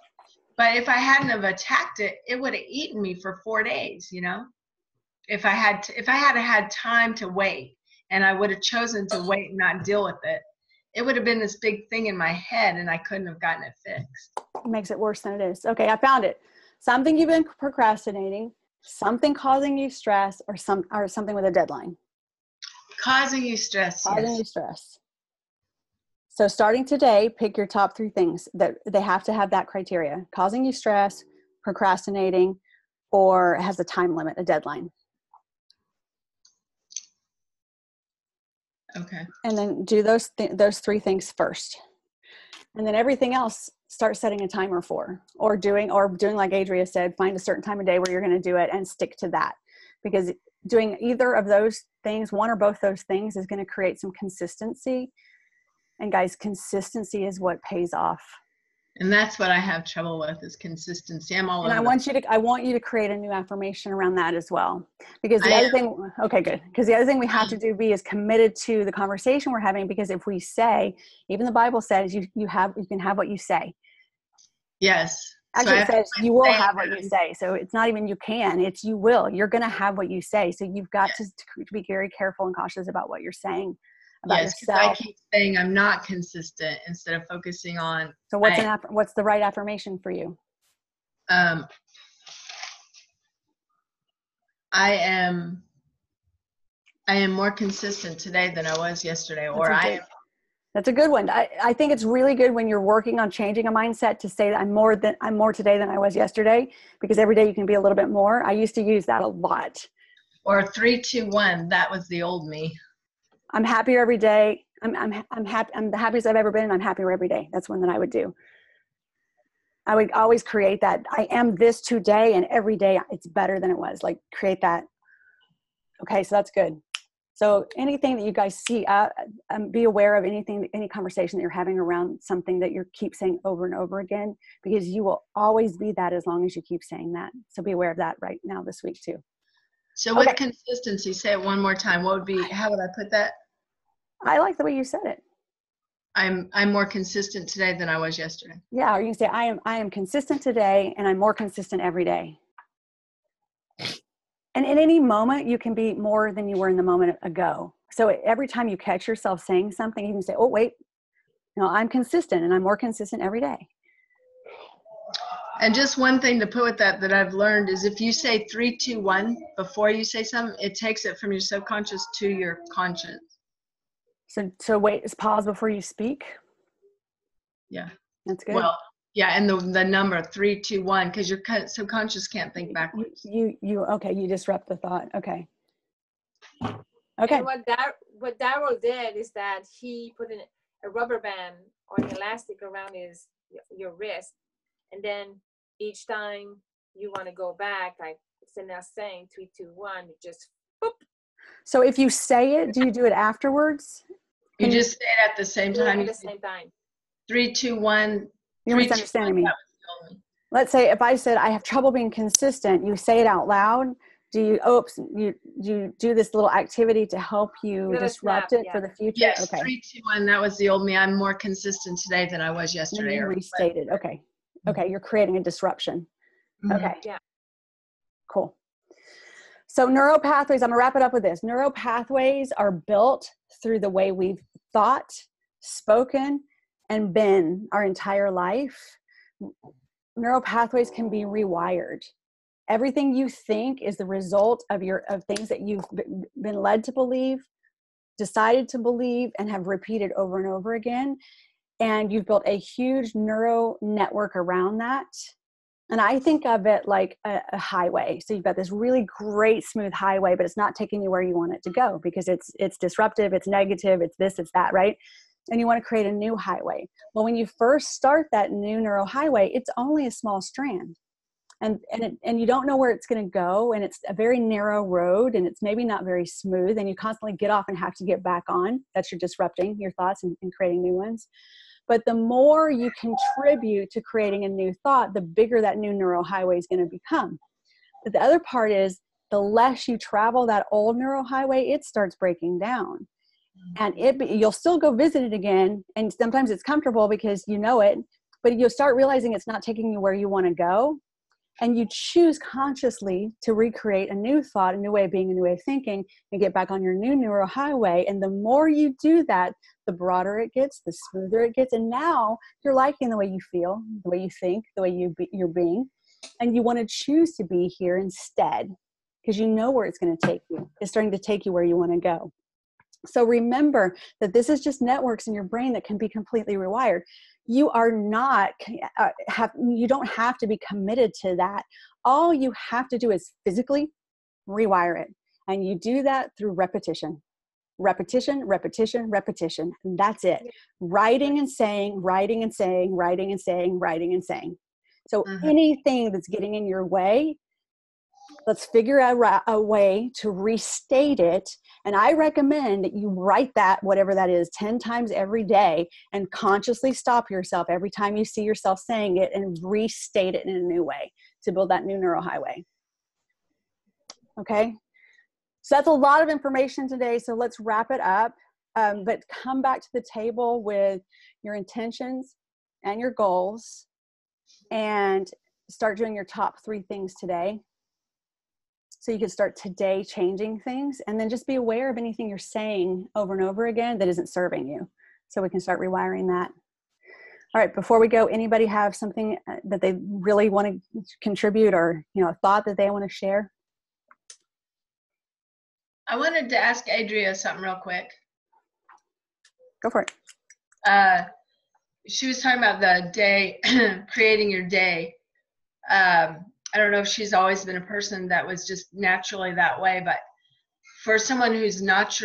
but if I hadn't have attacked it, it would have eaten me for 4 days, you know, if I had time to wait, and I would have chosen to wait and not deal with it, it would have been this big thing in my head and I couldn't have gotten it fixed. It makes it worse than it is. Okay, I found it. Something you've been procrastinating, something causing you stress, or something with a deadline. Causing you stress. Causing you stress. So starting today, pick your top 3 things that they have to have that criteria: causing you stress, procrastinating, or has a time limit, a deadline. Okay. And then do those 3 things first. And then everything else, start setting a timer for, or doing like Adria said, find a certain time of day where you're going to do it and stick to that. because doing either of those things, one or both those things, is going to create some consistency. And guys, consistency is what pays off. And that's what I have trouble with, is consistency. I'm all and over. I want you to create a new affirmation around that as well. Because the other thing, okay, good. Because the other thing we have to be is committed to the conversation we're having. Because if we say, even the Bible says, you can have what you say. Yes. Actually, it says you will have what you say. So it's not even you can, it's you will. You're going to have what you say. So you've got to be very careful and cautious about what you're saying about yourself. I keep saying I'm not consistent instead of focusing on. So what's the right affirmation for you? I am more consistent today than I was yesterday, That's a good one. I think it's really good when you're working on changing a mindset to say that I'm more today than I was yesterday, because every day you can be a little bit more. I used to use that a lot. Or 3, 2, 1. That was the old me. I'm happier every day. I'm happy. I'm the happiest I've ever been, and I'm happier every day. That's one that I would do. I would always create that. I am this today, and every day it's better than it was. Like, create that. Okay, so that's good. So anything that you guys see, be aware of any conversation that you're having around something that you keep saying over and over again, because you will always be that as long as you keep saying that. So be aware of that right now this week too. So with consistency, say it one more time. How would I put that? I like the way you said it. I'm more consistent today than I was yesterday. Yeah, or you can say I am consistent today, and I'm more consistent every day. And in any moment, you can be more than you were in the moment ago. So every time you catch yourself saying something, you can say, oh, wait, no, I'm consistent, and I'm more consistent every day. And just one thing to put with that I've learned is, if you say 3, 2, 1 before you say something, it takes it from your subconscious to your conscious. So wait, pause before you speak. Yeah. That's good. Well, yeah, and the number 3, 2, 1, because your subconscious can't think backwards. You disrupt the thought. Okay. Okay. And what Darryl did is that he put a rubber band or an elastic around your wrist, and then each time you want to go back, like instead of saying 3, 2, 1, you just boop. So if you say it, do you do it afterwards? You just say it at the same time. At the same time. 3, 2, 1. You're misunderstanding me. Let's say if I said I have trouble being consistent, you say it out loud. Do you do this little activity to help you disrupt it for the future? Yes. Okay. 3, 2, 1. That was the old me. I'm more consistent today than I was yesterday. And you restated. Okay. Okay. You're creating a disruption. Mm-hmm. Okay. Yeah. Cool. So neuropathways, I'm gonna wrap it up with this. Neuropathways are built through the way we've thought, spoken, and been our entire life. Neuropathways can be rewired. Everything you think is the result of things that you've been led to believe, decided to believe, and have repeated over and over again. And you've built a huge neural network around that. And I think of it like a highway. So you've got this really great smooth highway, but it's not taking you where you want it to go, because it's disruptive, it's negative, it's this, it's that, right? And you want to create a new highway. Well, when you first start that new neural highway, it's only a small strand. And you don't know where it's going to go. And it's a very narrow road, and it's maybe not very smooth. And you constantly get off and have to get back on. That's your disrupting your thoughts and creating new ones. But the more you contribute to creating a new thought, the bigger that new neural highway is going to become. But the other part is, the less you travel that old neural highway, it starts breaking down. And you'll still go visit it again. And sometimes it's comfortable because you know it, but you'll start realizing it's not taking you where you want to go. And you choose consciously to recreate a new thought, a new way of being, a new way of thinking, and get back on your new neural highway. And the more you do that, the broader it gets, the smoother it gets. And now you're liking the way you feel, the way you think, the way you're being. And you want to choose to be here instead, because you know where it's going to take you. It's starting to take you where you want to go. So remember that this is just networks in your brain that can be completely rewired. You are not, you don't have to be committed to that. All you have to do is physically rewire it. And you do that through repetition. Repetition, repetition, repetition. And that's it. Writing and saying, writing and saying, writing and saying, writing and saying. So anything that's getting in your way, Let's figure out a way to restate it. And I recommend that you write that, whatever that is, 10 times every day, and consciously stop yourself every time you see yourself saying it and restate it in a new way to build that new neural highway. Okay? So that's a lot of information today. So let's wrap it up. But come back to the table with your intentions and your goals and start doing your top 3 things today. So you can start today changing things, and then just be aware of anything you're saying over and over again that isn't serving you. So we can start rewiring that. All right, before we go, anybody have something that they really want to contribute, or, you know, a thought that they want to share? I wanted to ask Adria something real quick. Go for it. She was talking about the day, creating your day. I don't know if she's always been a person that was just naturally that way, but for someone who's not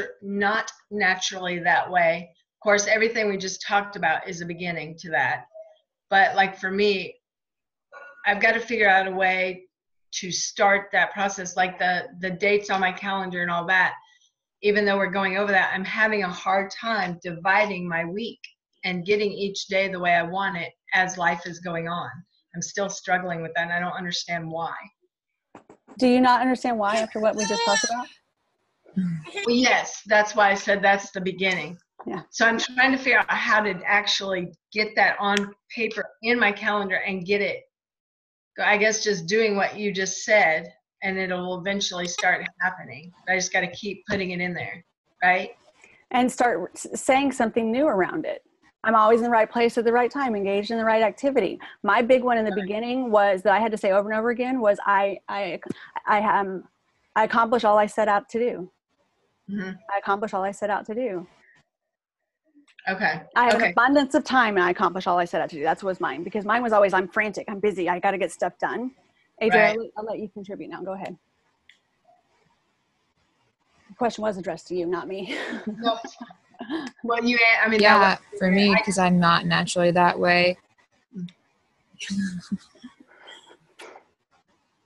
naturally that way, of course, everything we just talked about is a beginning to that. But like for me, I've got to figure out a way to start that process, like the dates on my calendar and all that. Even though we're going over that, I'm having a hard time dividing my week and getting each day the way I want it as life is going on. I'm still struggling with that, and I don't understand why. Do you not understand why after what we just talked about? Well, yes, that's why I said that's the beginning. Yeah. So I'm trying to figure out how to actually get that on paper in my calendar and get it, I guess, just doing what you just said, and it'll eventually start happening. I just got to keep putting it in there, right? And start saying something new around it. I'm always in the right place at the right time, engaged in the right activity. My big one in the beginning was that I had to say over and over again was I accomplished all I set out to do. Mm-hmm. I accomplished all I set out to do. Okay. I have an abundance of time, and I accomplish all I set out to do. That was mine, because mine was always, I'm frantic, I'm busy, I got to get stuff done. Adria, right. I'll let you contribute now. Go ahead. The question was addressed to you, not me. No. Well, I mean, yeah, for me, because I'm not naturally that way.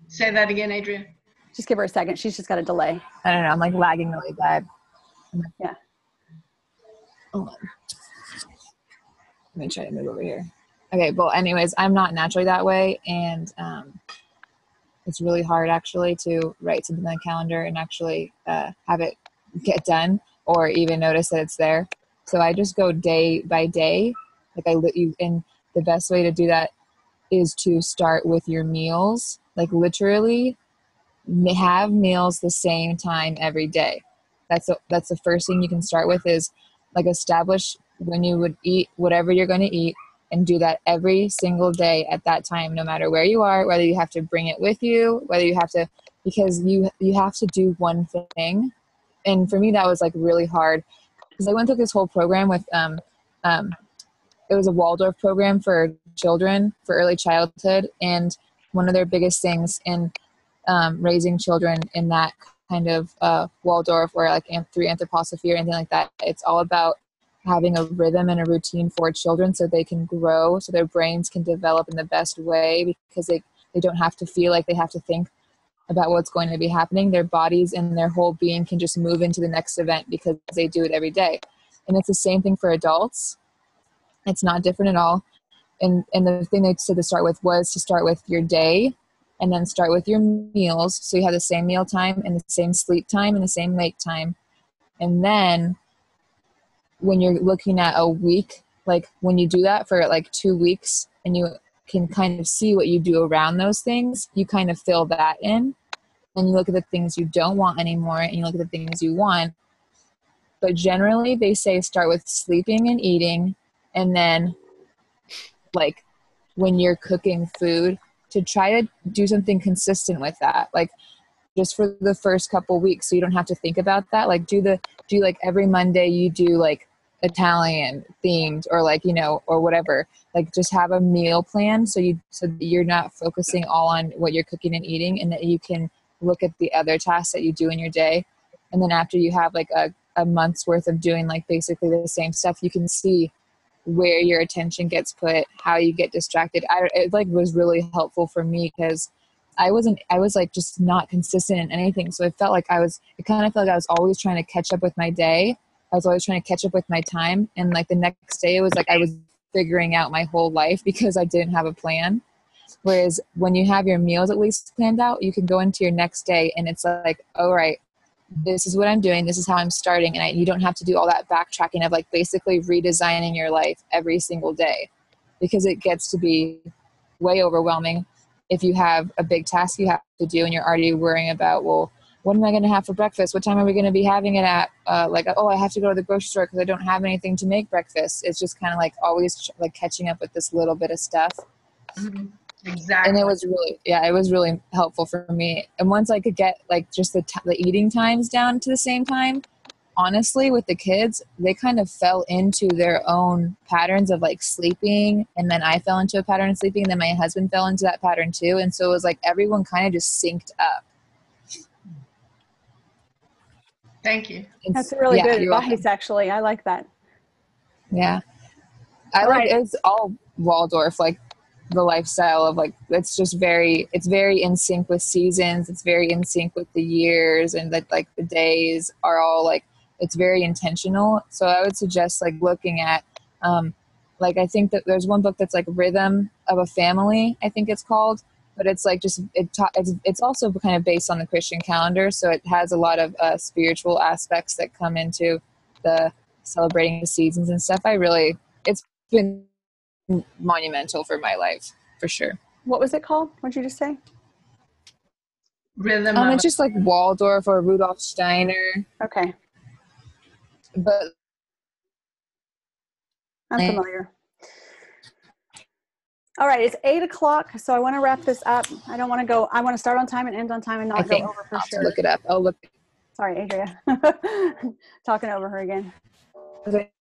Say that again, Adria. Just give her a second. She's just got a delay. I don't know. I'm like lagging really bad. Yeah. Hold on. Let me try to move over here. Okay. Well, anyways, I'm not naturally that way. And it's really hard actually to write something on the calendar and actually have it get done, or even notice that it's there. So I just go day by day. And the best way to do that is to start with your meals. Like literally have meals the same time every day. That's the first thing you can start with, is like establish when you would eat whatever you're going to eat, and do that every single day at that time, no matter where you are, whether you have to bring it with you, whether you have to, because you have to do one thing. And for me, that was like really hard, because I went through this whole program with, it was a Waldorf program for children for early childhood. And one of their biggest things in raising children in that kind of Waldorf, or like through anthroposophy or anything like that, it's all about having a rhythm and a routine for children so they can grow, so their brains can develop in the best way, because they don't have to feel like they have to think about what's going to be happening. Their bodies and their whole being can just move into the next event because they do it every day. And it's the same thing for adults. It's not different at all. And the thing they said to start with was to start with your day, and then start with your meals. So you have the same meal time and the same sleep time and the same wake time. And then when you're looking at a week, like when you do that for like 2 weeks, and you can kind of see what you do around those things, you kind of fill that in, and you look at the things you don't want anymore, and you look at the things you want. But generally they say start with sleeping and eating, and then like when you're cooking food, to try to do something consistent with that, like just for the first couple weeks, so you don't have to think about that. Like do like every Monday you do like Italian themed, or like, you know, or whatever. Like just have a meal plan so that you're not focusing all on what you're cooking and eating, and that you can look at the other tasks that you do in your day. And then after you have like a month's worth of doing like basically the same stuff, you can see where your attention gets put, how you get distracted. It like was really helpful for me, because I was like just not consistent in anything. So it kind of felt like I was always trying to catch up with my day. I was always trying to catch up with my time. And like the next day, it was like I was figuring out my whole life because I didn't have a plan. Whereas when you have your meals at least planned out, you can go into your next day and it's like, all right, this is what I'm doing. This is how I'm starting. And you don't have to do all that backtracking of like basically redesigning your life every single day, because it gets to be way overwhelming if you have a big task you have to do and you're already worrying about, well, what am I going to have for breakfast? What time are we going to be having it at? I have to go to the grocery store because I don't have anything to make breakfast. It's just kind of like always like catching up with this little bit of stuff. Mm-hmm. Exactly. And it was really helpful for me. And once I could get like just the eating times down to the same time, honestly, with the kids, they kind of fell into their own patterns of like sleeping. And then I fell into a pattern of sleeping. And then my husband fell into that pattern too. And so it was like everyone kind of just synced up. Thank you. That's really good you're advice, welcome. actually. I like that. Yeah. It's all Waldorf, like the lifestyle of like, it's very in sync with seasons. It's very in sync with the years, and that like the days are all like, it's very intentional. So I would suggest like looking at, like, I think that there's one book that's like Rhythm of a Family, I think it's called, but it's like just, it's also kind of based on the Christian calendar. So it has a lot of spiritual aspects that come into the celebrating the seasons and stuff. It's been monumental for my life, for sure. What was it called? What did you just say? Rhythm. It's just like Waldorf or Rudolf Steiner. Okay. But I'm familiar. All right, it's 8:00, so I want to wrap this up. I want to start on time and end on time and not go over for sure. Look it up. Oh, look. Sorry, Adria. Talking over her again. Okay.